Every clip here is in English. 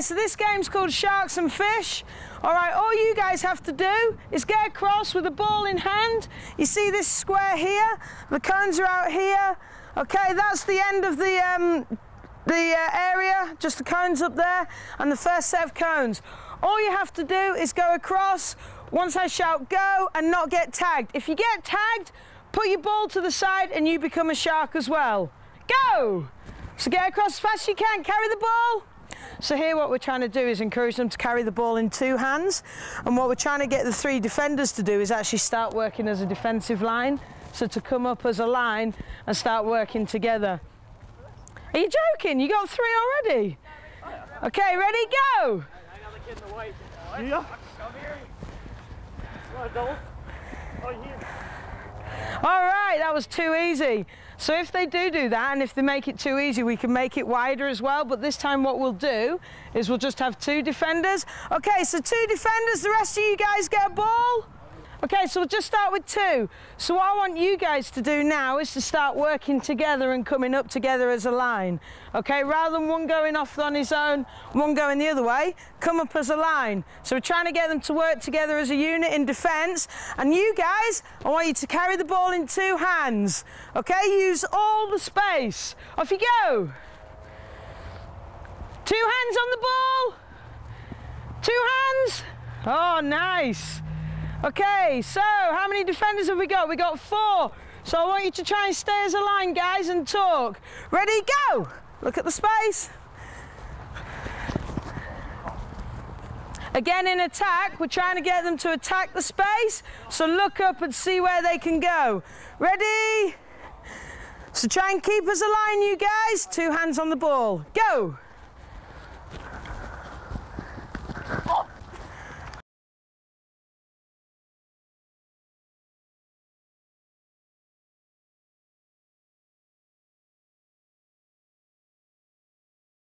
so this game's called Sharks and Fish. All right, all you guys have to do is get across with a ball in hand. You see this square here? The cones are out here. Okay, that's the end of the area, just the cones up there, and the first set of cones. All you have to do is go across once I shout go and not get tagged. If you get tagged, put your ball to the side and you become a shark as well. Go! So get across as fast as you can, carry the ball. So here what we're trying to do is encourage them to carry the ball in 2 hands, and what we're trying to get the 3 defenders to do is actually start working as a defensive line, so to come up as a line and start working together. Are you joking? You got 3 already? Okay, ready, go! Yeah. All right, that was too easy. So if they do that, and if they make it too easy, we can make it wider as well. But this time what we'll do is we'll just have 2 defenders. Okay, so 2 defenders, the rest of you guys get a ball. Okay, so we'll just start with 2. So what I want you guys to do now is to start working together and coming up together as a line. Okay, rather than one going off on his own, one going the other way, come up as a line. So we're trying to get them to work together as a unit in defence. And you guys, I want you to carry the ball in 2 hands. Okay, use all the space. Off you go. 2 hands on the ball. 2 hands. Oh, nice. Okay, so how many defenders have we got? We got 4. So I want you to try and stay as a line, guys, and talk. Ready, go! Look at the space. Again, in attack, we're trying to get them to attack the space. So look up and see where they can go. Ready? So try and keep as a line, you guys. 2 hands on the ball. Go!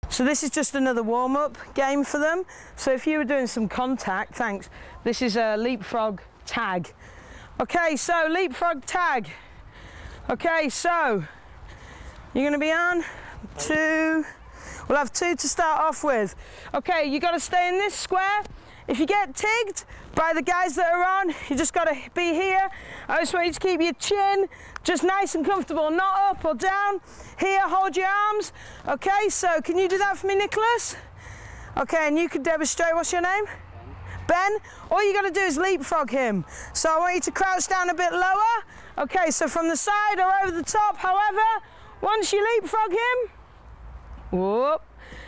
So this is just another warm-up game for them. So if you were doing some contact, thanks, this is a leapfrog tag. Okay, so leapfrog tag. Okay, so you're going to be on 2. We'll have 2 to start off with. Okay, you got to stay in this square. If you get tigged by the guys that are on, you just got to be here. I just want you to keep your chin just nice and comfortable, not up or down. Here, hold your arms. Okay, so can you do that for me, Nicholas? Okay, and you can demonstrate. What's your name? Ben. All you got to do is leapfrog him. So I want you to crouch down a bit lower. Okay, so from the side or over the top, however, once you leapfrog him, whoop,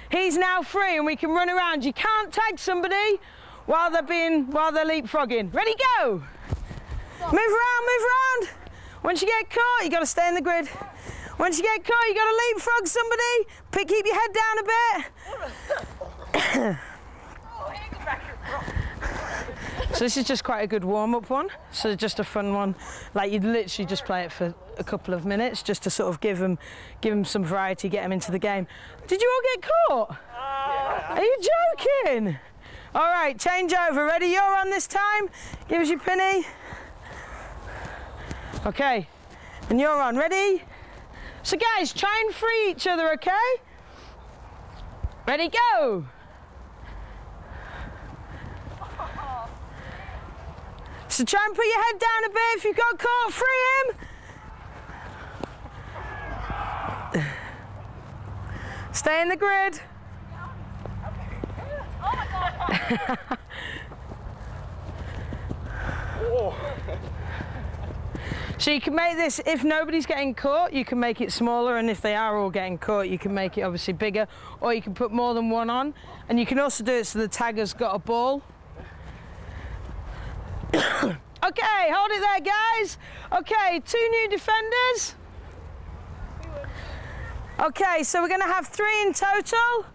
he's now free and we can run around. You can't tag somebody while they're leapfrogging. Ready, go! Move around. Once you get caught, you got to stay in the grid. Once you get caught, you got to leapfrog somebody. Keep your head down a bit. So this is just quite a good warm-up one. So just a fun one. Like you'd literally just play it for a couple of minutes just to sort of give them some variety, get them into the game. Did you all get caught? Are you joking? All right, change over. Ready? You're on this time. Give us your penny. Okay, and you're on. Ready? So guys, try and free each other, okay? Ready, go! So try and put your head down a bit. If you got caught, free him. Stay in the grid. Oh my God! So you can make this, if nobody's getting caught, you can make it smaller, and if they are all getting caught, you can make it obviously bigger, or you can put more than one on, and you can also do it so the tagger's got a ball. Okay, hold it there, guys. Okay, 2 new defenders. Okay, so we're going to have 3 in total.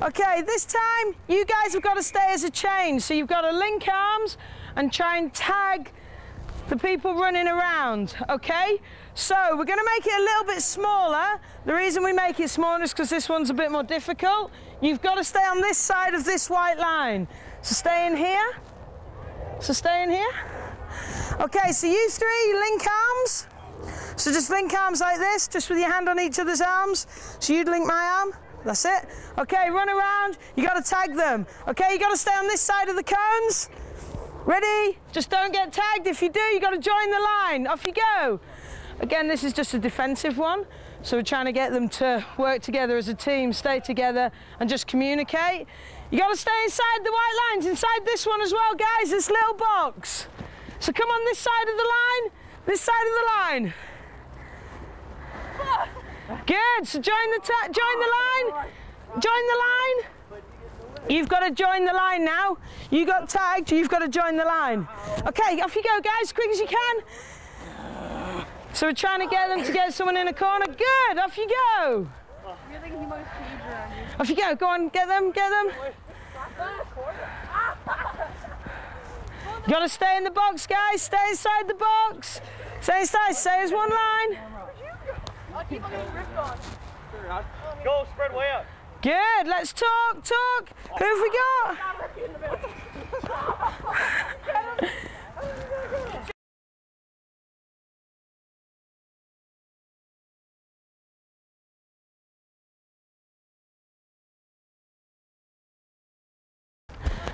Okay, this time you guys have got to stay as a chain, so you've got to link arms and try and tag the people running around. Okay, so we're going to make it a little bit smaller. The reason we make it smaller is because this one's a bit more difficult. You've got to stay on this side of this white line. So stay in here. So stay in here. Okay, so you 3 link arms. So just link arms like this, just with your hand on each other's arms. So you'd link my arm, That's it. Okay, run around. You got to tag them. Okay, you got to stay on this side of the cones. Ready? Just don't get tagged. If you do, you got to join the line. Off you go. Again, this is just a defensive one. So we're trying to get them to work together as a team, stay together, and just communicate. You got to stay inside the white lines, inside this one as well, guys, this little box. So come on this side of the line, this side of the line. Good, so join the line. Join the line. You've got to join the line now. You got tagged, you've got to join the line. Okay, off you go, guys, as quick as you can. So we're trying to get them to get someone in a corner. Good, off you go. Off you go, go on, get them, get them. You got to stay in the box, guys, stay inside the box. Stay inside, stay as one line. Go, spread way up. Good, let's talk. Who have we got?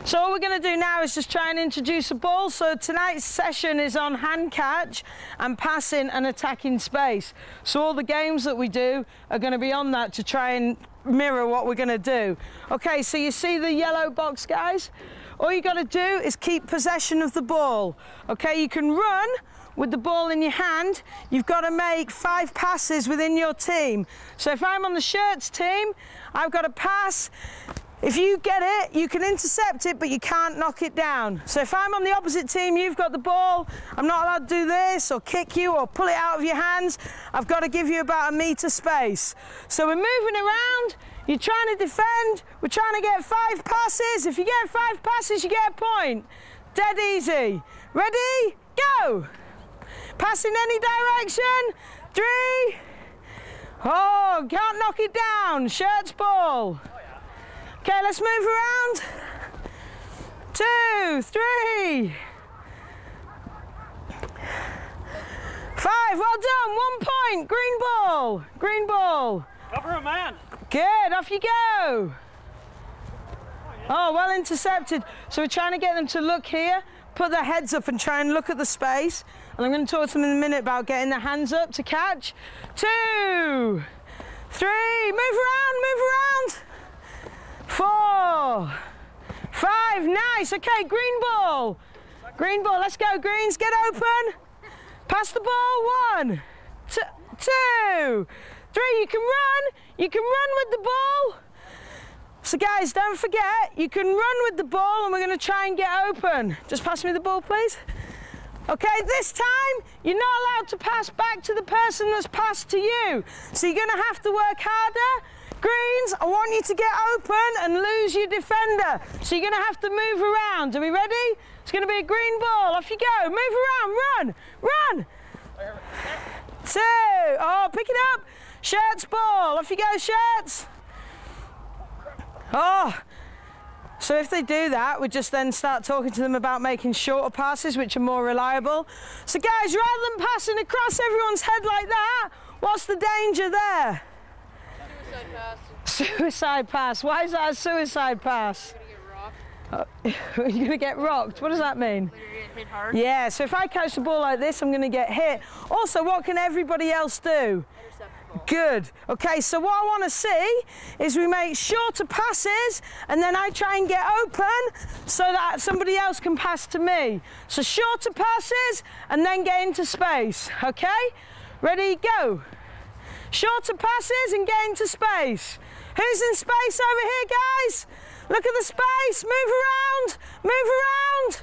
So what we're going to do now is just try and introduce a ball. So tonight's session is on hand catch and passing and attacking space. So all the games that we do are going to be on that to try and mirror what we're going to do. Okay, so you see the yellow box, guys? All you got to do is keep possession of the ball. Okay, you can run with the ball in your hand. You've got to make 5 passes within your team. So if I'm on the shirts team, I've got to pass. If you get it, you can intercept it, but you can't knock it down. So if I'm on the opposite team, you've got the ball, I'm not allowed to do this or kick you or pull it out of your hands. I've got to give you about 1 meter space. So we're moving around, you're trying to defend, we're trying to get 5 passes. If you get 5 passes, you get a point. Dead easy. Ready? Go! Pass in any direction. 3. Oh, can't knock it down. Shirts ball. Okay, let's move around. 2, 3. 5, well done, 1 point, green ball, green ball. Cover a man. Good, off you go. Oh, well intercepted. So we're trying to get them to look here, put their heads up and try and look at the space. And I'm going to talk to them in a minute about getting their hands up to catch. 2, 3, move around. 4, 5, nice, okay, green ball, let's go greens, get open, pass the ball, 1, 2, 3, you can run with the ball. So guys, don't forget, you can run with the ball and we're going to try and get open. Just pass me the ball, please. Okay, this time, you're not allowed to pass back to the person that's passed to you. So you're going to have to work harder. Greens, I want you to get open and lose your defender. So you're going to have to move around. Are we ready? It's going to be a green ball. Off you go. Move around. Run. 2. Oh, pick it up. Shirts ball. Off you go, shirts. Oh. So if they do that, we just then start talking to them about making shorter passes, which are more reliable. So guys, rather than passing across everyone's head like that, what's the danger there? Suicide pass. Why is that a suicide pass? You're going to get rocked. What does that mean? Hit hard. Yeah, so if I catch the ball like this, I'm going to get hit. Also, what can everybody else do? Good. Okay, so what I want to see is we make shorter passes and then I try and get open so that somebody else can pass to me. So shorter passes and then get into space. Okay? Ready, go. Shorter passes and get into space. Who's in space over here, guys? Look at the space. Move around.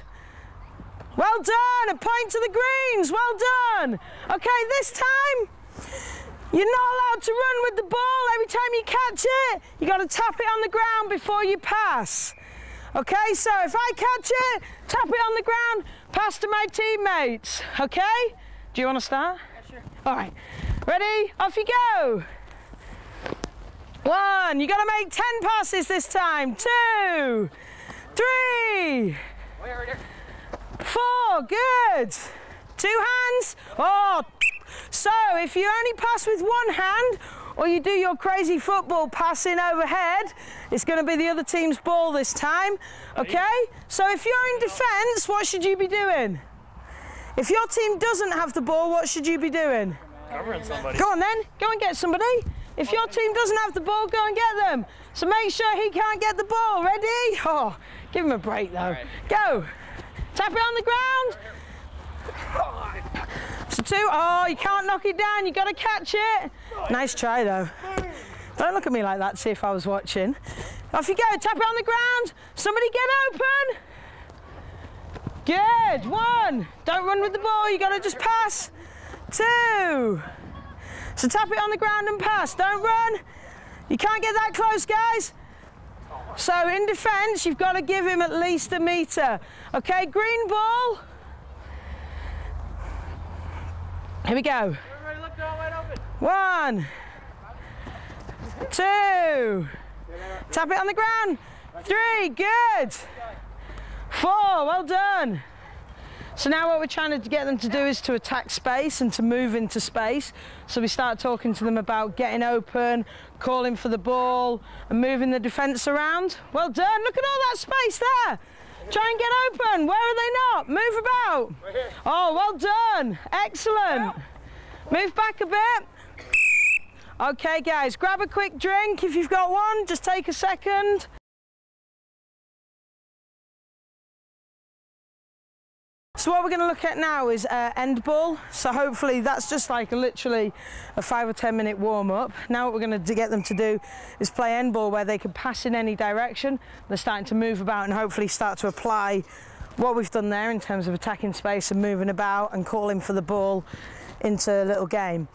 Well done. A point to the greens. Well done. Okay, this time, you're not allowed to run with the ball. Every time you catch it, you got to tap it on the ground before you pass. Okay, so if I catch it, tap it on the ground, pass to my teammates. Okay? Do you want to start? Yeah, sure. All right. Ready? Off you go. 1, you got to make 10 passes this time. 2, 3, 4, good. 2 hands. Oh, So if you only pass with one hand, or you do your crazy football passing overhead, it's going to be the other team's ball this time, okay? So if you're in defence, what should you be doing? If your team doesn't have the ball, what should you be doing? Covering somebody. Go on then, go and get somebody. If your team doesn't have the ball, go and get them. So make sure he can't get the ball. Ready? Oh, give him a break though. Right. Go. Tap it on the ground. So 2. Oh, you can't knock it down. You got to catch it. Nice try though. Don't look at me like that. See if I was watching. Off you go. Tap it on the ground. Somebody get open. Good. 1. Don't run with the ball. You got to just pass. 2. So tap it on the ground and pass. Don't run. You can't get that close, guys. So in defence, you've got to give him at least a metre. Okay, green ball. Here we go. Everybody look down, wide open. 1, 2. Tap it on the ground. 3, good. 4, well done. So now what we're trying to get them to do is to attack space and to move into space. So we start talking to them about getting open, calling for the ball and moving the defence around. Well done, look at all that space there. Try and get open, where are they not? Move about. Oh, well done, excellent. Move back a bit. Okay guys, grab a quick drink if you've got one, just take a second. So what we're going to look at now is end ball. So hopefully that's just like literally a 5 or 10 minute warm up. Now what we're going to get them to do is play end ball where they can pass in any direction. They're starting to move about and hopefully start to apply what we've done there in terms of attacking space and moving about and calling for the ball into a little game.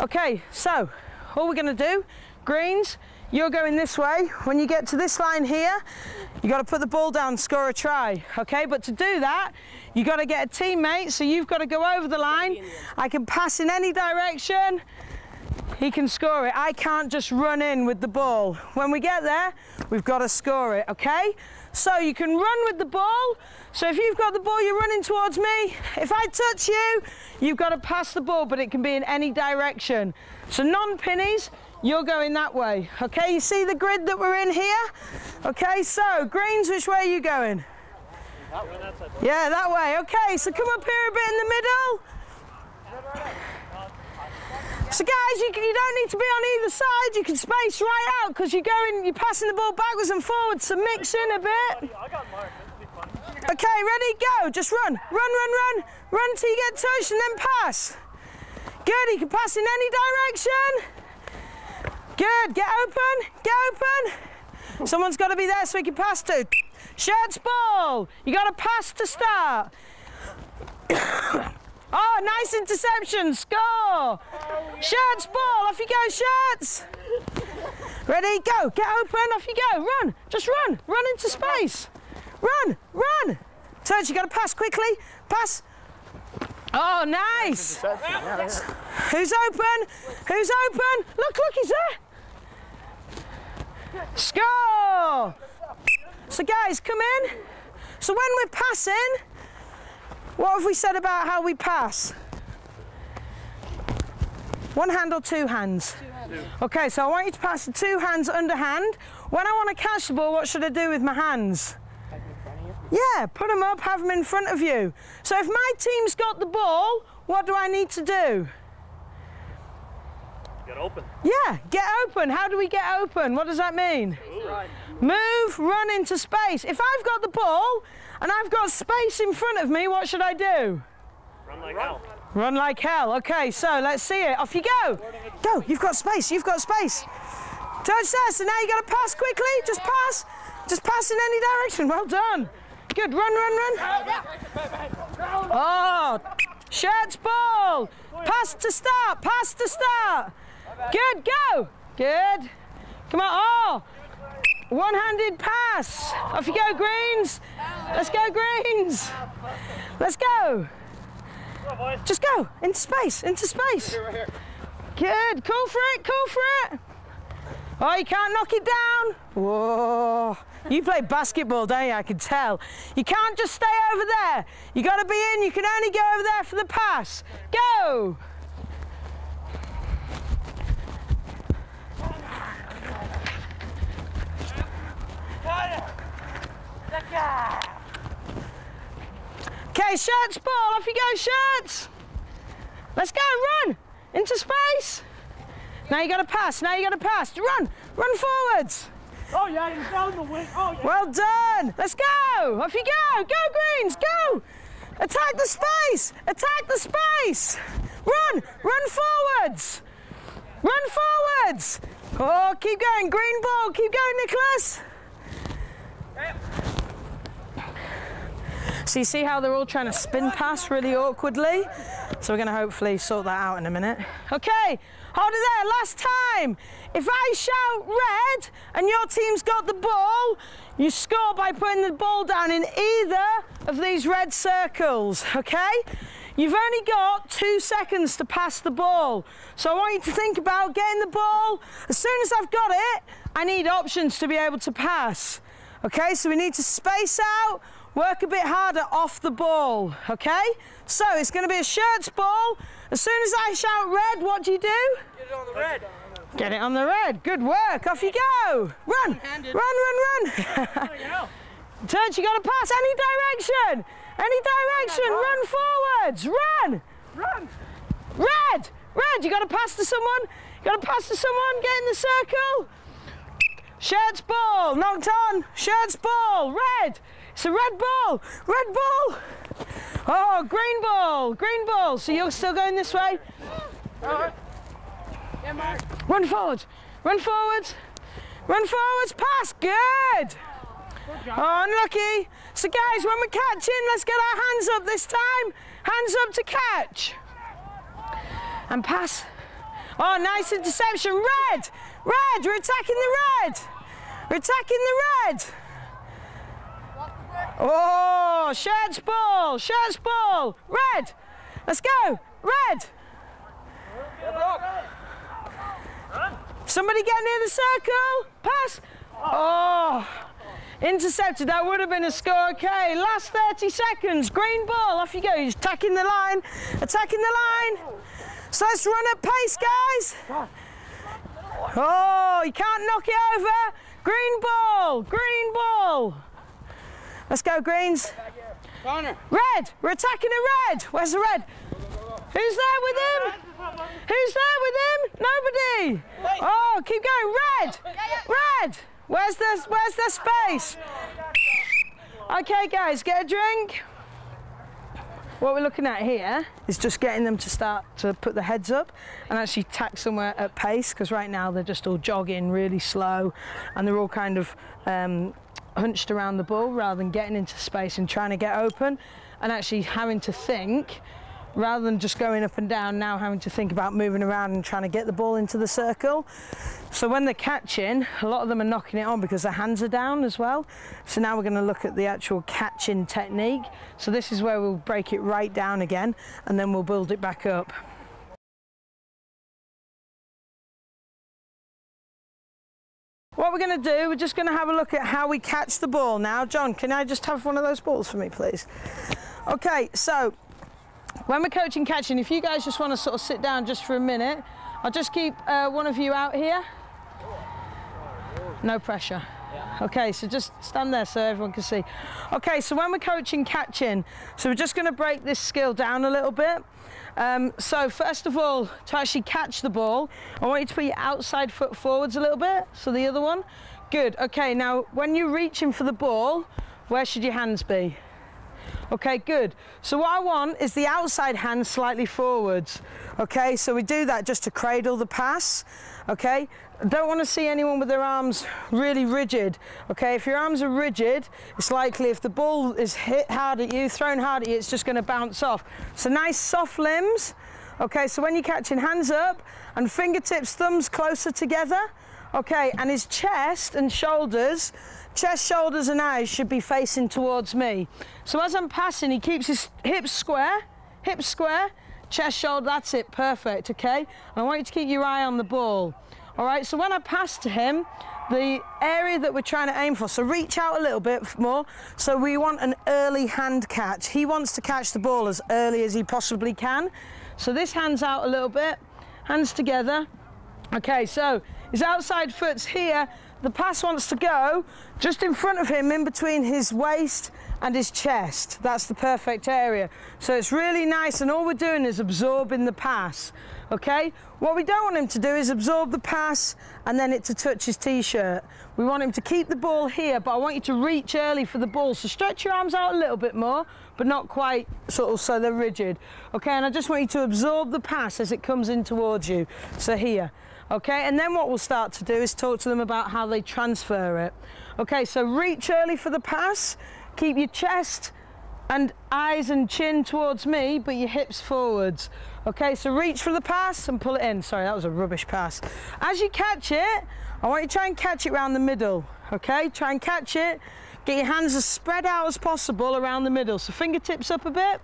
Okay, so all we're going to do, greens, you're going this way. When you get to this line here, you got to put the ball down, score a try, okay? But to do that, you got to get a teammate, so you've got to go over the line. I can pass in any direction. He can score it. I can't just run in with the ball. When we get there, we've got to score it, okay? So you can run with the ball. So if you've got the ball, you're running towards me. If I touch you, you've got to pass the ball, but it can be in any direction. So non-pinnies, you're going that way, okay? You see the grid that we're in here? Okay, so greens, which way are you going? That way. Yeah, that way. Okay, so come up here a bit in the middle. So guys, you don't need to be on either side. You can space right out because you're passing the ball backwards and forwards, so mix in a bit. I got marked. This will be fun. Okay, ready, go. Just run, run, run, run. Run till you get touched and then pass. Good, you can pass in any direction. Good, get open, get open. Someone's got to be there so he can pass to. Shirts ball, you got to pass to start. Oh, nice interception, score. Shirts ball, off you go, Shirts. Ready, go, get open, off you go, run, just run into space. Run, run. Touch, you got to pass quickly, pass. Oh, nice. Who's open? Who's open? Look, he's there. Score! So guys, come in. So when we're passing, what have we said about how we pass? One hand or two hands? Two hands. Okay, so I want you to pass the 2 hands underhand. When I want to catch the ball, what should I do with my hands? Have them in front of you? Yeah, put them up, have them in front of you. So if my team's got the ball, what do I need to do? Get open. Yeah, get open. How do we get open? What does that mean? Move, run into space. If I've got the ball and I've got space in front of me, what should I do? Run like hell. Run like hell. Okay, so let's see it. Off you go. Go, you've got space, you've got space. Touch there, so now you got to pass quickly. Just pass. Just pass in any direction. Well done. Good, run, run, run. Oh, Shirts ball. Pass to start, pass to start. Good, go. Good. Come on, oh. One-handed pass. Off you go, greens. Let's go, greens. Let's go. Just go, into space, into space. Good, call for it, call for it. Oh, you can't knock it down. Whoa. You play basketball, don't you? I can tell. You can't just stay over there. You got to be in. You can only go over there for the pass. Go. Okay, Shirts ball, off you go, Shirts. Let's go, run, into space. Now you got to pass, now you got to pass. Run forwards. Oh yeah, he's down the wing. Oh yeah. Well done, let's go, off you go. Go Greens, go. Attack the space, attack the space. Run forwards. Run forwards. Oh, keep going, green ball, keep going, Nicholas. So you see how they're all trying to spin pass really awkwardly? So we're going to hopefully sort that out in a minute. Okay, hold it there, last time. If I shout red and your team's got the ball, you score by putting the ball down in either of these red circles, okay? You've only got 2 seconds to pass the ball. So I want you to think about getting the ball. As soon as I've got it, I need options to be able to pass. Okay, so we need to space out, work a bit harder off the ball, okay? So it's going to be a Shirts ball. As soon as I shout red, what do you do? Get it on the red. Get it on the red. Good work. Off you go. Run. Run. Turch, you got to pass any direction. Any direction. Run forwards. Run. Red. You got to pass to someone. Get in the circle. Shirts ball. Knocked on. Shirts ball. Red. It's a red ball. Oh, green ball. So you're still going this way? Yeah, Mark. Run forwards, pass, good. Oh, unlucky. So guys, when we're catching, let's get our hands up this time. Hands up to catch. And pass. Oh, nice interception, red, we're attacking the red. Oh, Shirts ball, red. Let's go, red. Somebody get near the circle, pass. Oh, intercepted, that would have been a score. Okay, last 30 seconds, green ball, off you go. He's attacking the line. So let's run at pace, guys. Oh, you can't knock it over. Green ball. Let's go, Greens. Connor. Red, we're attacking a red. Where's the red? Who's there with him? Nobody. Oh, keep going. Red. Where's the space? Okay, guys, get a drink. What we're looking at here is just getting them to start to put the heads up and actually tack somewhere at pace, because right now they're just all jogging really slow and they're all kind of hunched around the ball rather than getting into space and trying to get open, and actually having to think, rather than just going up and down, now having to think about moving around and trying to get the ball into the circle. So when they're catching, a lot of them are knocking it on because their hands are down as well. So now we're going to look at the actual catching technique. So this is where we'll break it right down again and then we'll build it back up. What we're going to do, we're just going to have a look at how we catch the ball now. John, can I just have one of those balls for me, please? Okay, so when we're coaching catching, if you guys just want to sort of sit down just for a minute, I'll just keep one of you out here. No pressure. Okay, so just stand there so everyone can see. Okay, so when we're coaching catching, so we're just going to break this skill down a little bit. So first of all, to actually catch the ball, I want you to put your outside foot forwards a little bit. So the other one. Good. Okay, now when you're reaching for the ball, where should your hands be? Okay, good. So what I want is the outside hand slightly forwards. Okay, so we do that just to cradle the pass. Okay, don't want to see anyone with their arms really rigid. Okay, if your arms are rigid, it's likely if the ball is hit hard at you, thrown hard at you, it's just going to bounce off. So nice soft limbs. Okay, so when you're catching, hands up and fingertips, thumbs closer together. Okay, and his chest and shoulders, chest, shoulders and eyes should be facing towards me. So as I'm passing, he keeps his hips square, chest, shoulder, that's it, perfect, okay? And I want you to keep your eye on the ball. All right, so when I pass to him, the area that we're trying to aim for, so reach out a little bit more. So we want an early hand catch. He wants to catch the ball as early as he possibly can. So this hand's out a little bit, hands together. Okay, so his outside foot's here, the pass wants to go just in front of him, in between his waist and his chest. That's the perfect area. So it's really nice, and all we're doing is absorbing the pass, okay? What we don't want him to do is absorb the pass and then it to touch his t-shirt. We want him to keep the ball here, but I want you to reach early for the ball. So stretch your arms out a little bit more, but not quite sort of so they're rigid. Okay, and I just want you to absorb the pass as it comes in towards you. So here, okay? And then what we'll start to do is talk to them about how they transfer it. Okay, so reach early for the pass, keep your chest and eyes and chin towards me, but your hips forwards. Okay, so reach for the pass and pull it in. Sorry, that was a rubbish pass. As you catch it, I want you to try and catch it around the middle, okay? Try and catch it. Get your hands as spread out as possible around the middle. So fingertips up a bit.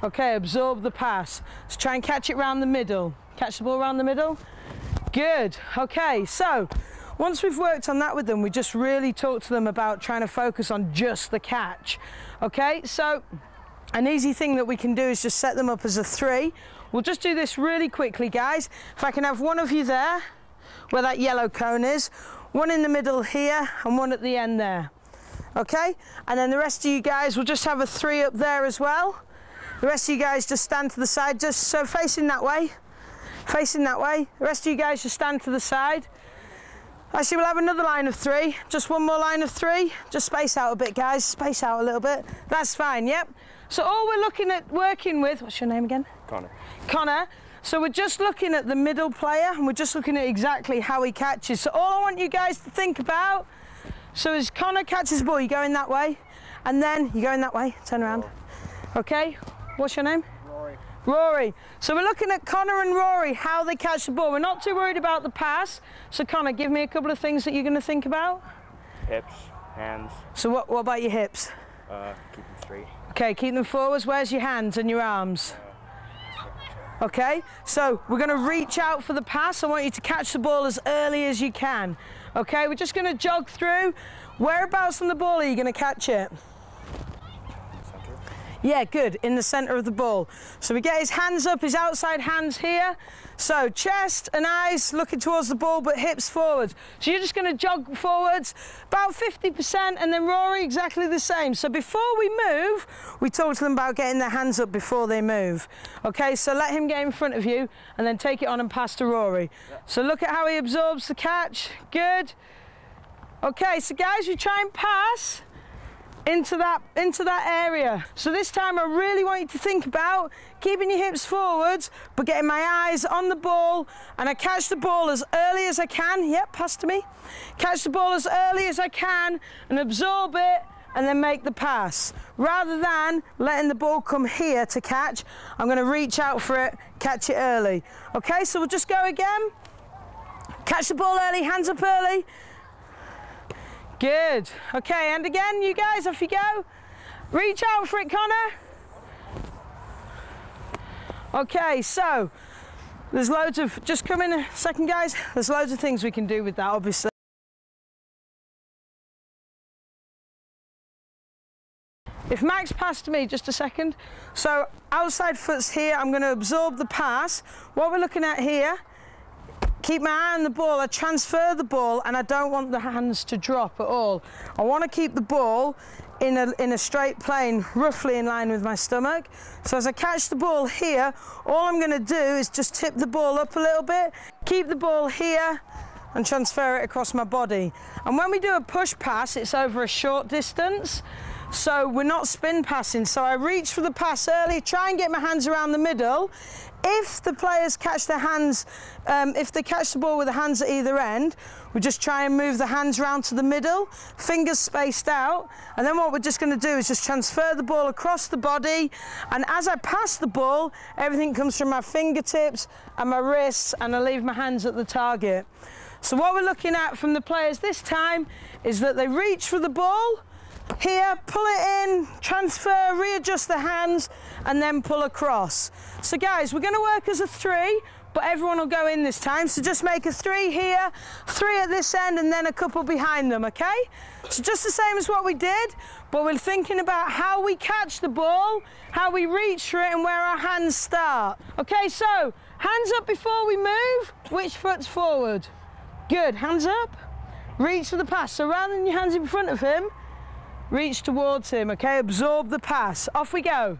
Okay, absorb the pass. So try and catch it around the middle. Catch the ball around the middle. Good, okay, so once we've worked on that with them, we just really talk to them about trying to focus on just the catch. Okay, so an easy thing that we can do is just set them up as a 3. We'll just do this really quickly, guys. If I can have one of you there, where that yellow cone is, one in the middle here and one at the end there. Okay, and then the rest of you guys will just have a 3 up there as well. The rest of you guys just stand to the side, just so facing that way. Facing that way. The rest of you guys just stand to the side. Actually, we'll have another line of 3. Just one more line of 3. Just space out a bit, guys. Space out a little bit. That's fine, yep. So all we're looking at working with, what's your name again? Connor. Connor. So we're just looking at the middle player, and we're just looking at exactly how he catches. So all I want you guys to think about, so as Connor catches the ball, you're going that way, and then you're going that way, turn around. Okay, what's your name? Rory. Rory. So we're looking at Connor and Rory, how they catch the ball. We're not too worried about the pass. So Connor, give me a couple of things that you're going to think about. Hips, hands. So what about your hips? Keep them straight. Okay, keep them forwards. Where's your hands and your arms? Okay, so we're going to reach out for the pass. I want you to catch the ball as early as you can. Okay, we're just going to jog through. Whereabouts on the ball are you going to catch it? Yeah, good, in the centre of the ball. So we get his hands up, his outside hands here. So chest and eyes looking towards the ball, but hips forward. So you're just going to jog forwards about 50%, and then Rory exactly the same. So before we move, we talk to them about getting their hands up before they move. Okay, so let him get in front of you and then take it on and pass to Rory. Yep. So look at how he absorbs the catch. Good. Okay, so guys, we try and pass into that area. So this time I really want you to think about keeping your hips forwards, but getting my eyes on the ball, and I catch the ball as early as I can. Yep, pass to me. Catch the ball as early as I can and absorb it, and then make the pass. Rather than letting the ball come here to catch, I'm going to reach out for it, catch it early. Okay, so we'll just go again. Catch the ball early, hands up early. Good. Okay, and again, you guys, off you go. Reach out for it, Connor. Okay, so there's loads of, just come in a second, guys. There's loads of things we can do with that, obviously. If Max passed to me, just a second. So outside foot's here, I'm going to absorb the pass. What we're looking at here, keep my eye on the ball, I transfer the ball, and I don't want the hands to drop at all. I want to keep the ball in a straight plane, roughly in line with my stomach. So as I catch the ball here, all I'm going to do is just tip the ball up a little bit, keep the ball here, and transfer it across my body. And when we do a push pass, it's over a short distance. So we're not spin passing. So I reach for the pass early, try and get my hands around the middle. If the players catch their hands, if they catch the ball with the hands at either end, we just try and move the hands round to the middle, fingers spaced out, and then what we're just going to do is just transfer the ball across the body, and as I pass the ball, everything comes from my fingertips and my wrists, and I leave my hands at the target. So what we're looking at from the players this time is that they reach for the ball, here, pull it in, transfer, readjust the hands, and then pull across. So guys, we're going to work as a 3, but everyone will go in this time. So just make a 3 here, 3 at this end, and then a couple behind them, okay? So just the same as what we did, but we're thinking about how we catch the ball, how we reach for it, and where our hands start. Okay, so hands up before we move. Which foot's forward? Good, hands up. reach for the pass. So rather than your hands in front of him, reach towards him, okay? Absorb the pass. Off we go.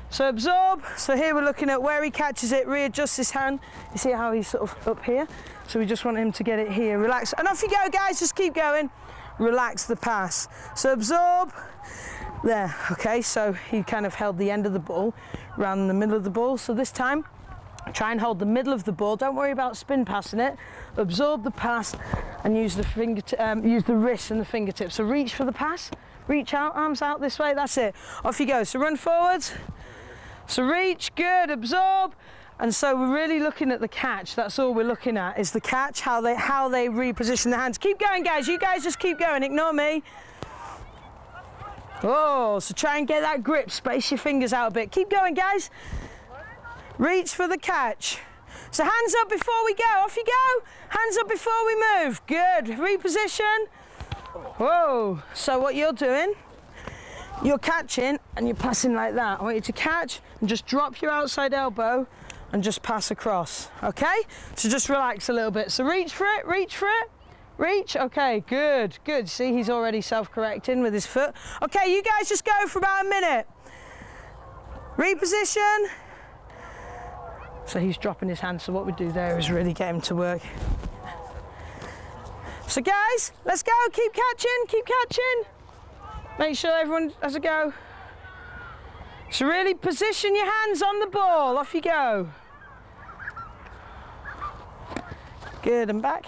So absorb. So here we're looking at where he catches it, readjust his hand. You see how he's sort of up here? So we just want him to get it here. Relax. And off you go, guys. Just keep going. Relax the pass. So absorb. There, okay? So he kind of held the end of the ball around the middle of the ball. So this time, try and hold the middle of the ball. Don't worry about spin passing it. Absorb the pass and use the use the wrist and the fingertips. So reach for the pass. Reach out, arms out this way. That's it. Off you go. So run forwards. So reach. Good. Absorb. And so we're really looking at the catch. That's all we're looking at is the catch. How they reposition the hands. Keep going, guys. You guys just keep going. Ignore me. Oh, so try and get that grip. Space your fingers out a bit. Keep going, guys. Reach for the catch. So hands up before we go. Off you go. Hands up before we move. Good. Reposition. Whoa. So what you're doing, you're catching and you're passing like that. I want you to catch and just drop your outside elbow and just pass across. Okay? So just relax a little bit. So reach for it. Reach for it. Reach. Okay. Good. Good. See, he's already self-correcting with his foot. Okay, you guys just go for about a minute. Reposition. So he's dropping his hand, so what we do there is really get him to work. So guys, let's go, keep catching, keep catching. Make sure everyone has a go. So really position your hands on the ball, off you go. Good, and back.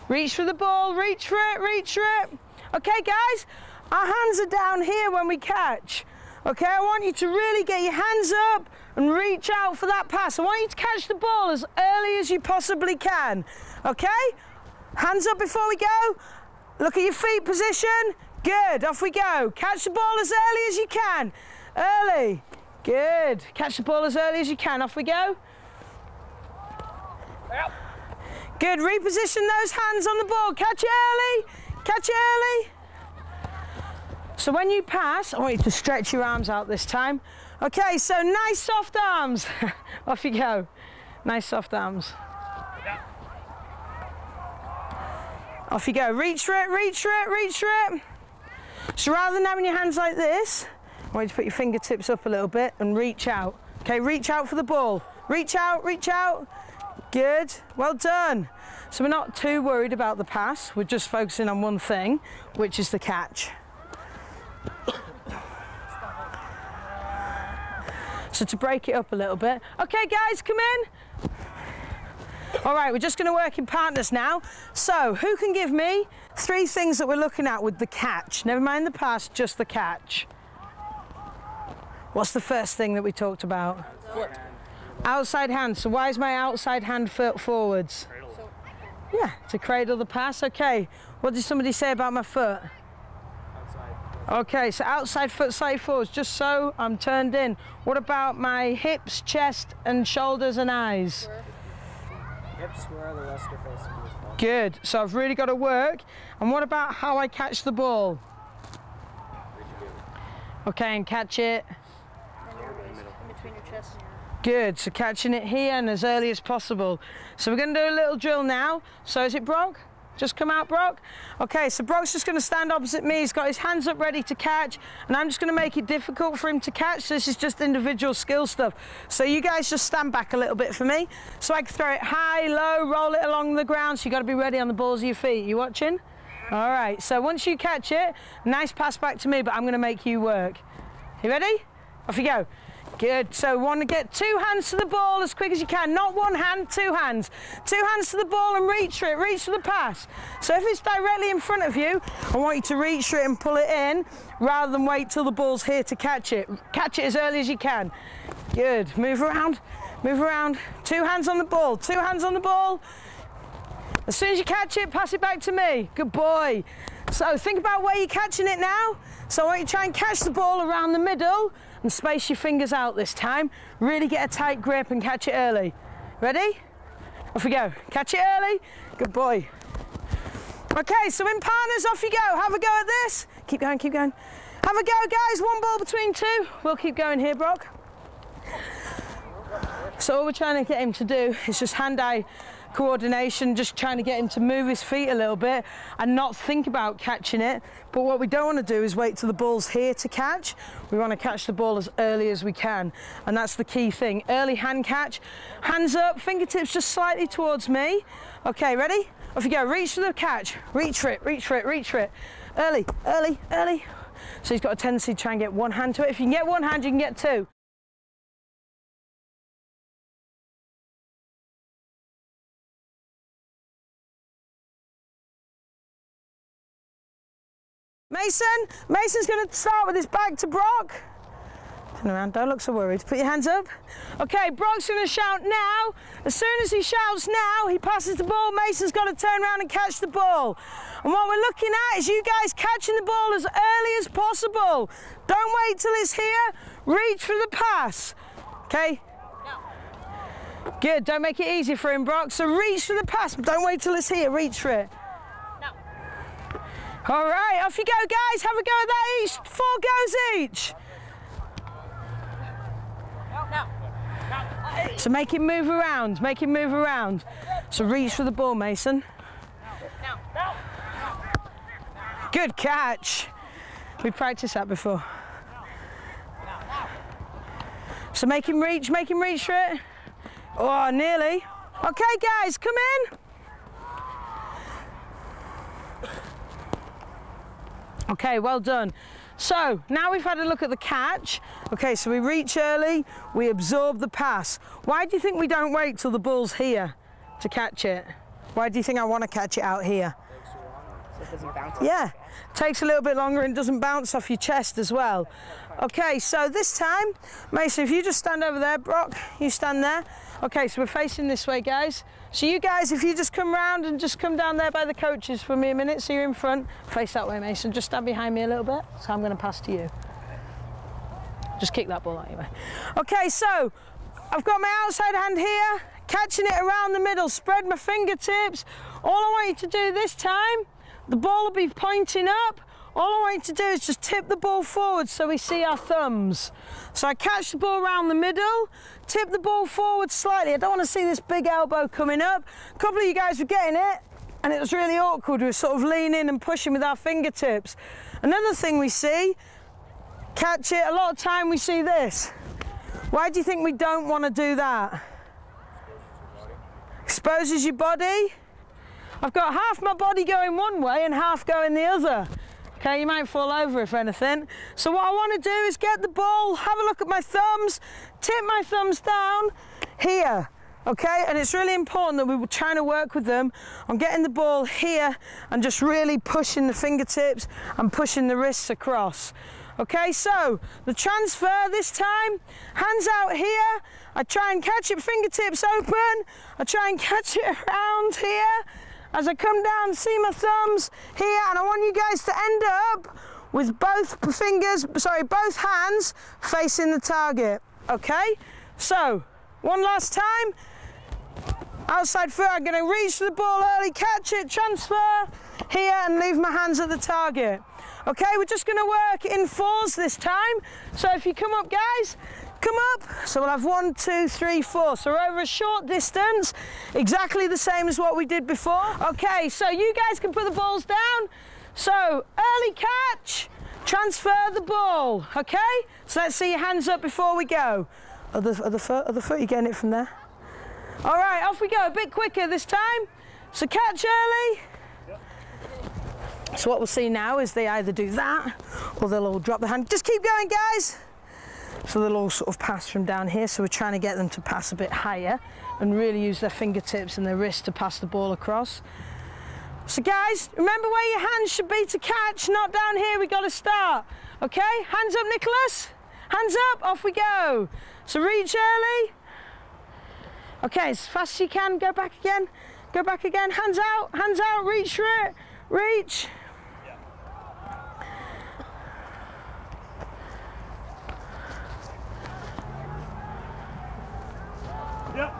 Reach for the ball, reach for it, reach for it. Okay guys, our hands are down here when we catch. Okay, I want you to really get your hands up and reach out for that pass. I want you to catch the ball as early as you possibly can. Okay? Hands up before we go. Look at your feet position. Good, off we go. Catch the ball as early as you can. Early. Good. Catch the ball as early as you can. Off we go. Yep. Good, reposition those hands on the ball. Catch it early. Catch it early. So when you pass, I want you to stretch your arms out this time. Okay, so nice soft arms. Off you go. Nice soft arms. Off you go. Reach for it, reach for it, reach for it. So rather than having your hands like this, I want you to put your fingertips up a little bit and reach out. Okay, reach out for the ball. Reach out, reach out. Good, well done. So we're not too worried about the pass. We're just focusing on one thing, which is the catch. So to break it up a little bit. Okay guys, come in. All right, we're just going to work in partners now. So who can give me 3 things that we're looking at with the catch? Never mind the pass, just the catch. What's the first thing that we talked about? Foot. Outside hand. So why is my outside hand foot forwards? Cradle. Yeah, to cradle the pass. Okay, what did somebody say about my foot? Okay, so outside foot slightly forwards, just so I'm turned in. What about my hips, chest, and shoulders and eyes? Hips where the rest are facing this ball. Good, so I've really got to work. And what about how I catch the ball? Okay, and catch it. In between your chest and your... Good, so catching it here and as early as possible. So we're going to do a little drill now. So is it Brock? Just come out, Brock. Okay, so Brock's just going to stand opposite me. He's got his hands up ready to catch, and I'm just going to make it difficult for him to catch. So this is just individual skill stuff. So you guys just stand back a little bit for me. So I can throw it high, low, roll it along the ground. So you've got to be ready on the balls of your feet. You watching? All right, so once you catch it, nice pass back to me, but I'm going to make you work. You ready? Off you go. Good, so want to get 2 hands to the ball as quick as you can. Not 1 hand, 2 hands. 2 hands to the ball and reach for it, reach for the pass. So if it's directly in front of you, I want you to reach for it and pull it in rather than wait till the ball's here to catch it. Catch it as early as you can. Good, move around, move around. 2 hands on the ball, 2 hands on the ball. As soon as you catch it, pass it back to me. Good boy. So think about where you're catching it now. So I want you to try and catch the ball around the middle and space your fingers out this time. Really get a tight grip and catch it early. Ready? Off we go. Catch it early. Good boy. Okay, so in partners, off you go. Have a go at this. Keep going, keep going. Have a go, guys. 1 ball between 2. We'll keep going here, Brock. So all we're trying to get him to do is just hand-eye coordination, just trying to get him to move his feet a little bit and not think about catching it. But what we don't want to do is wait till the ball's here to catch. We want to catch the ball as early as we can, and that's the key thing. Early hand catch, hands up, fingertips just slightly towards me. Okay, ready? Off you go, reach for the catch, reach for it, reach for it, reach for it. Early, early, early. So he's got a tendency to try and get one hand to it. If you can get one hand, you can get two. Mason's going to start with his back to Brock. Turn around, don't look so worried. Put your hands up. Okay, Brock's going to shout now. As soon as he shouts now, he passes the ball. Mason's got to turn around and catch the ball. And what we're looking at is you guys catching the ball as early as possible. Don't wait till it's here. Reach for the pass. Okay? No. Good, don't make it easy for him, Brock. So reach for the pass. Don't wait till it's here. Reach for it. All right, off you go, guys. Have a go at that each. 4 goes each. So make him move around. Make him move around. So reach for the ball, Mason. Good catch. We practiced that before. So make him reach for it. Oh, nearly. Okay, guys, come in. Okay, well done. So now we've had a look at the catch. Okay, so we reach early, we absorb the pass. Why do you think we don't wait till the ball's here to catch it? Why do you think I want to catch it out here? So it doesn't bounce. Yeah, takes a little bit longer and doesn't bounce off your chest as well. Okay, so this time, Mason, if you just stand over there, Brock, you stand there. Okay, so we're facing this way, guys. So you guys, if you just come round and just come down there by the coaches for me a minute, so you're in front, face that way, Mason. Just stand behind me a little bit, so I'm going to pass to you. Just kick that ball out your way. Okay, so I've got my outside hand here, catching it around the middle, spread my fingertips. All I want you to do this time, the ball will be pointing up. All I want you to do is just tip the ball forward so we see our thumbs. So I catch the ball around the middle, tip the ball forward slightly. I don't want to see this big elbow coming up. A couple of you guys were getting it, and it was really awkward. We were sort of leaning and pushing with our fingertips. Another thing we see, catch it, a lot of time we see this. Why do you think we don't want to do that? Exposes your body. I've got half my body going one way and half going the other. Okay, you might fall over if anything. So what I want to do is get the ball, have a look at my thumbs, tip my thumbs down here, okay? And it's really important that we were trying to work with them on getting the ball here and just really pushing the fingertips and pushing the wrists across. Okay, so the transfer this time, hands out here. I try and catch it, fingertips open. I try and catch it around here. As I come down, see my thumbs here, and I want you guys to end up with both hands facing the target, okay? So, one last time. Outside foot, I'm gonna reach for the ball early, catch it, transfer here, and leave my hands at the target. Okay, we're just gonna work in 4s this time. So if you come up, guys, come up. So we'll have 1, 2, 3, 4. So we're over a short distance, exactly the same as what we did before. Okay, so you guys can put the balls down. So early catch, transfer the ball, okay? So let's see your hands up before we go. Other foot, you getting it from there? All right, off we go, a bit quicker this time. So catch early. So what we'll see now is they either do that or they'll all drop the hand. Just keep going, guys. So they'll all sort of pass from down here. So we're trying to get them to pass a bit higher and really use their fingertips and their wrists to pass the ball across. So guys, remember where your hands should be to catch, not down here. We got to start. Okay, hands up, Nicholas. Hands up, off we go. So reach early. Okay, as fast as you can, go back again. Go back again, hands out, reach for it. Reach. Yep.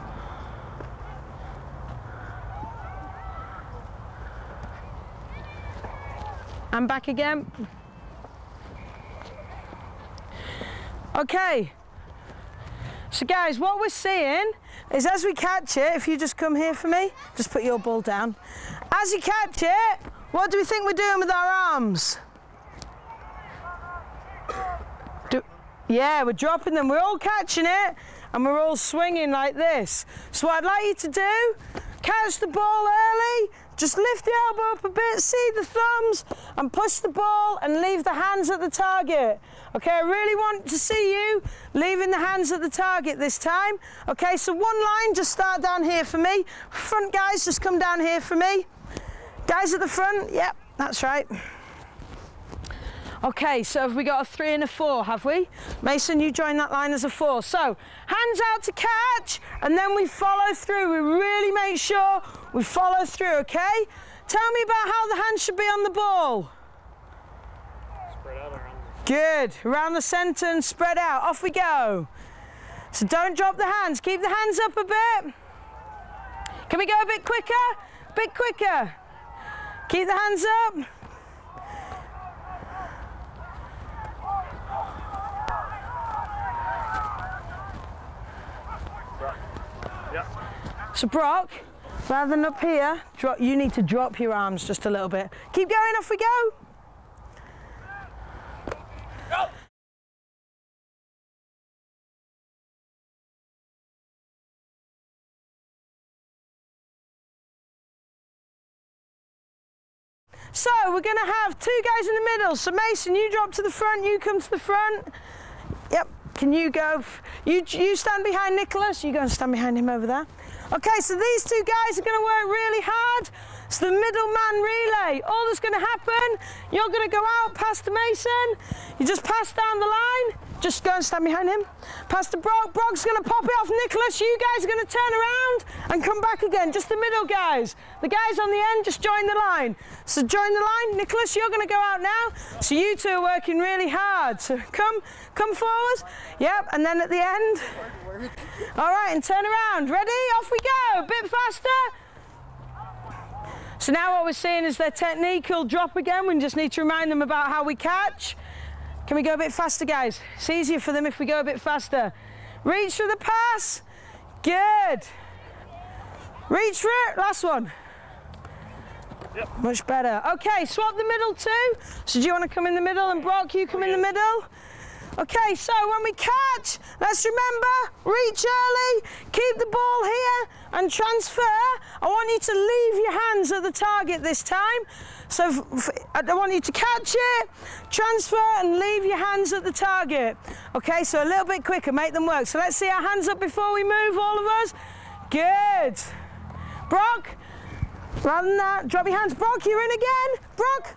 And back again. Okay. So guys, what we're seeing is as we catch it, if you just come here for me, just put your ball down. As you catch it, what do we think we're doing with our arms? Yeah, we're dropping them. We're all catching it and we're all swinging like this. So what I'd like you to do, catch the ball early, just lift the elbow up a bit, see the thumbs, and push the ball and leave the hands at the target. Okay, I really want to see you leaving the hands at the target this time. Okay, so one line, just start down here for me. Front guys, just come down here for me. Guys at the front, yep, that's right. Okay, so have we got a 3 and a 4, have we? Mason, you join that line as a 4. So, hands out to catch, and then we follow through. We really make sure we follow through, okay? Tell me about how the hands should be on the ball. Spread out around. Good, around the centre and spread out. Off we go. So don't drop the hands, keep the hands up a bit. Can we go a bit quicker? A bit quicker. Keep the hands up. So Brock, rather than up here, you need to drop your arms just a little bit. Keep going, off we go. So we're going to have 2 guys in the middle. So Mason, you drop to the front, you come to the front. Yep, can you go? You stand behind Nicholas, you go and stand behind him over there. Okay, so these 2 guys are going to work really hard. It's the middleman relay. All that's going to happen, you're going to go out past the Mason. You just pass down the line. Just go and stand behind him. Pass to Brock. Brock's going to pop it off Nicholas. You guys are going to turn around and come back again. Just the middle guys. The guys on the end, just join the line. So join the line. Nicholas, you're going to go out now. So you 2 are working really hard. So come forward. Yep, and then at the end. All right, and turn around. Ready? Off we go. A bit faster. So now what we're seeing is their technique will drop again. We just need to remind them about how we catch. Can we go a bit faster, guys? It's easier for them if we go a bit faster. Reach for the pass. Good. Reach for it. Last one. Yep. Much better. Okay, swap the middle too. So do you want to come in the middle and Brock, you come in the middle? Okay, so when we catch, let's remember, reach early, keep the ball here and transfer. I want you to leave your hands at the target this time. So I want you to catch it, transfer and leave your hands at the target. Okay, so a little bit quicker, make them work. So let's see our hands up before we move, all of us. Good. Brock, rather than that, drop your hands. Brock, you're in again. Brock.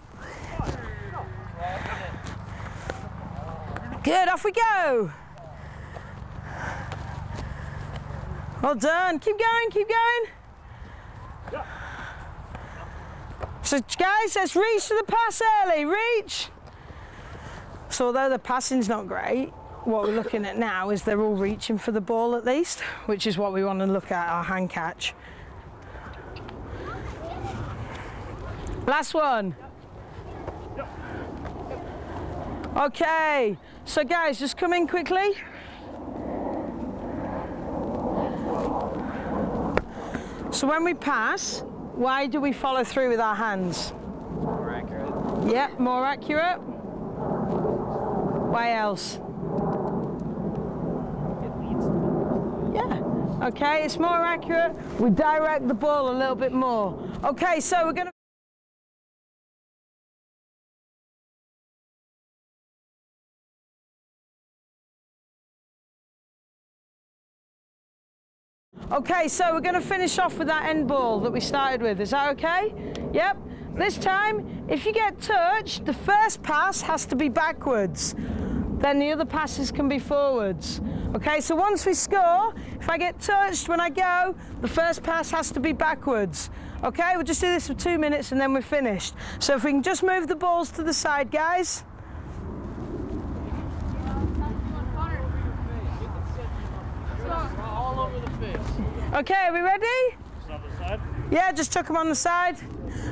Good, off we go. Well done. Keep going, keep going. So guys, let's reach to the pass early. Reach. So although the passing's not great, what we're looking at now is they're all reaching for the ball at least, which is what we want to look at, our hand catch. Last one. Okay, so guys, just come in quickly. So when we pass, why do we follow through with our hands? More accurate. Yep, more accurate. Why else? It leads to the Yeah, okay, it's more accurate. We direct the ball a little bit more. Okay, so we're going to Okay, so we're going to finish off with that end ball that we started with. Is that okay? Yep. This time, if you get touched, the first pass has to be backwards. Then the other passes can be forwards. Okay, so once we score, if I get touched when I go, the first pass has to be backwards. Okay, we'll just do this for 2 minutes and then we're finished. So if we can just move the balls to the side, guys. Okay, are we ready? Just on the side? Yeah, just chuck them on the side.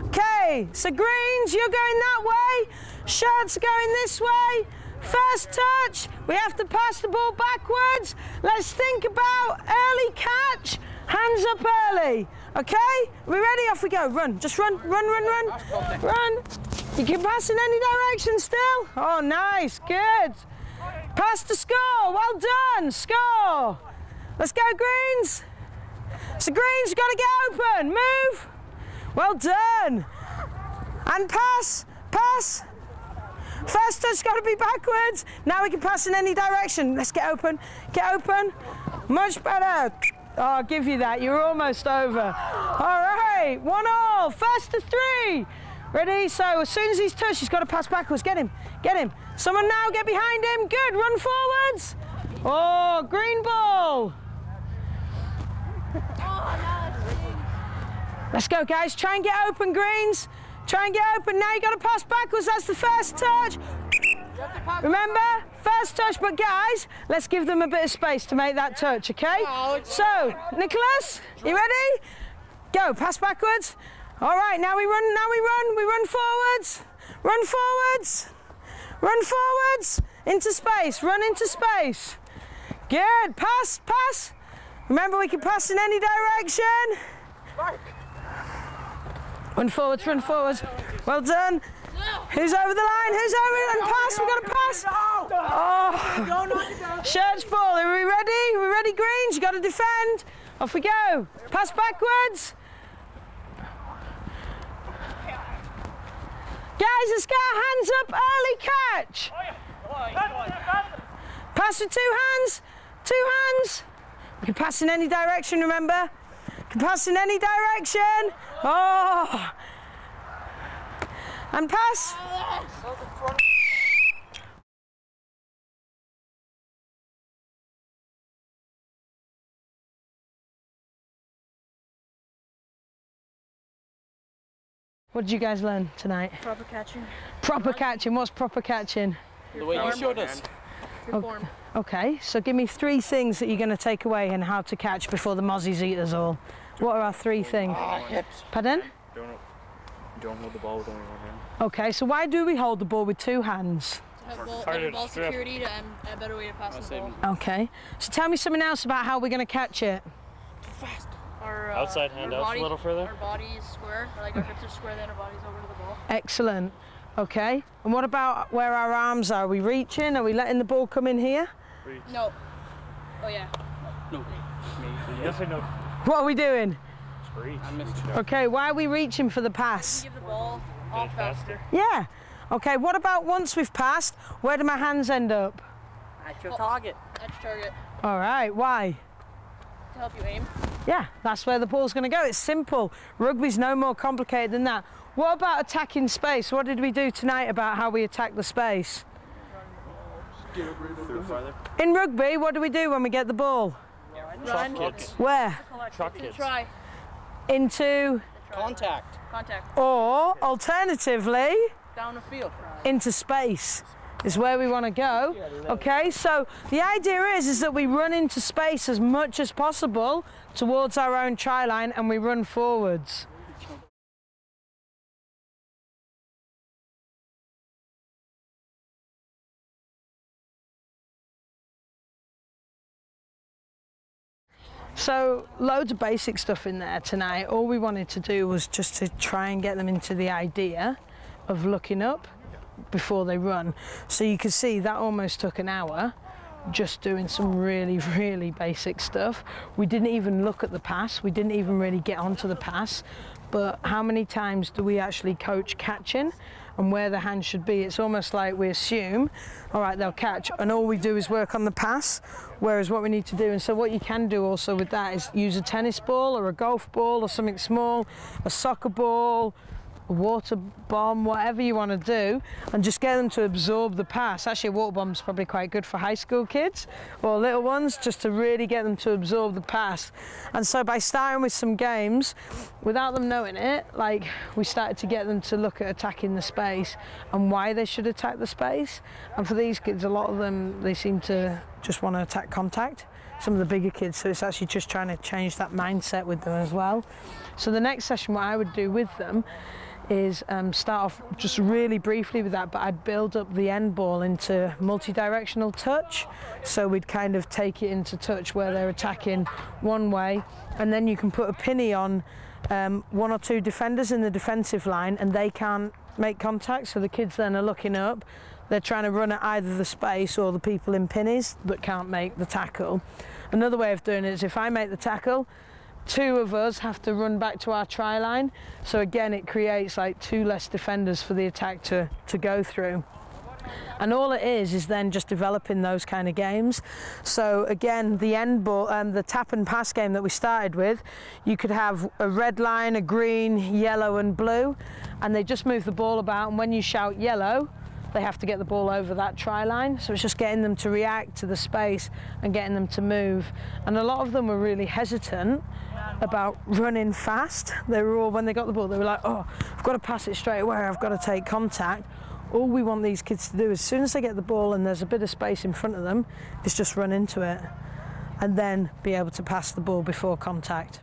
Okay, so greens, you're going that way. Shirts are going this way. First touch, we have to pass the ball backwards. Let's think about early catch, hands up early. Okay, we ready? Off we go. Run, just run, run, run, run. Run. You can pass in any direction still. Oh, nice, good. Pass to score, well done, score. Let's go, Greens. So Greens, you've got to get open, move. Well done. And pass, pass. First touch got to be backwards. Now we can pass in any direction. Let's get open, get open. Much better. Oh, I'll give you that, you're almost over. All right, 1-1, first to 3. Ready, so as soon as he's touched, he's got to pass backwards. Get him, get him. Someone now get behind him, good, run forwards. Oh, green ball. Let's go, guys, try and get open, Greens. Try and get open, now you got to pass backwards, that's the first touch. Remember, first touch, but guys, let's give them a bit of space to make that touch, okay? So, Nicholas, you ready? Go, pass backwards. All right, now we run forwards, run forwards, run forwards, into space, run into space. Good, pass, pass. Remember, we can pass in any direction. Run forwards, run forwards. Well done. Who's over the line? Who's over it? And pass, we've got to pass. Oh. Shirts ball, are we ready? Are we ready, Greens? You got to defend. Off we go. Pass backwards. Guys, let's get our hands up, early catch. Pass with 2 hands, 2 hands. We can pass in any direction, remember? Can pass in any direction. Oh. And pass. What did you guys learn tonight? Proper catching. Proper catching. What's proper catching? The way you showed us. Reform. Okay, so give me 3 things that you're going to take away and how to catch before the mozzies eat us all. What are our 3 things? Hips. Pardon? Don't hold the ball with only 1 hand. Okay, so why do we hold the ball with 2 hands? Have ball, Harder to ball strip. security and a better way to pass the ball. Okay, so tell me something else about how we're going to catch it. Fast. Our, Outside hand our out a little further. Our body is square, like our hips are square, then our body's over to the ball. Excellent. Okay, and what about where our arms are? Are we reaching? Are we letting the ball come in here? No. Oh yeah. No. Yes or no? What are we doing? I missed it. Okay, why are we reaching for the pass? Give the ball off faster. Yeah. Okay, what about once we've passed, where do my hands end up? At your target. That's target. All right, why? To help you aim. Yeah, that's where the ball's going to go. It's simple. Rugby's no more complicated than that. What about attacking space? What did we do tonight about how we attack the space? In rugby, what do we do when we get the ball? Run. Where? Truck kids. Try. Into, Contact. Contact. or alternatively, Down the field. into space is where we want to go. Okay, so the idea is that we run into space as much as possible towards our own try line and we run forwards. So loads of basic stuff in there tonight. All we wanted to do was just to try and get them into the idea of looking up before they run. So you can see that almost took an hour just doing some really basic stuff. We didn't even look at the pass. We didn't even really get onto the pass. But how many times do we actually coach catching and where the hand should be? It's almost like we assume, all right, they'll catch, and all we do is work on the pass, whereas what we need to do, and so what you can do also with that is use a tennis ball or a golf ball or something small, a soccer ball, a water bomb, whatever you want to do, and just get them to absorb the pass. Actually, a water bomb's probably quite good for high school kids or little ones, just to really get them to absorb the pass. And so by starting with some games, without them knowing it, like we started to get them to look at attacking the space and why they should attack the space. And for these kids, a lot of them, they seem to just want to attack contact. Some of the bigger kids, so it's actually just trying to change that mindset with them as well. So the next session, what I would do with them is start off just really briefly with that, but I'd build up the end ball into multi-directional touch. So we'd kind of take it into touch where they're attacking one way, and then you can put a pinny on one or two defenders in the defensive line and they can't make contact, so the kids then are looking up. They're trying to run at either the space or the people in pinnies that can't make the tackle. Another way of doing it is if I make the tackle, two of us have to run back to our try line. So again, it creates like two less defenders for the attack to go through. And all it is then just developing those kind of games. So again, the end ball, the tap and pass game that we started with, you could have a red line, a green, yellow and blue, and they just move the ball about, and when you shout yellow, they have to get the ball over that try line. So it's just getting them to react to the space and getting them to move. And a lot of them were really hesitant about running fast. They were all, when they got the ball, they were like, oh, I've got to pass it straight away, I've got to take contact. All we want these kids to do, as soon as they get the ball and there's a bit of space in front of them, is just run into it and then be able to pass the ball before contact.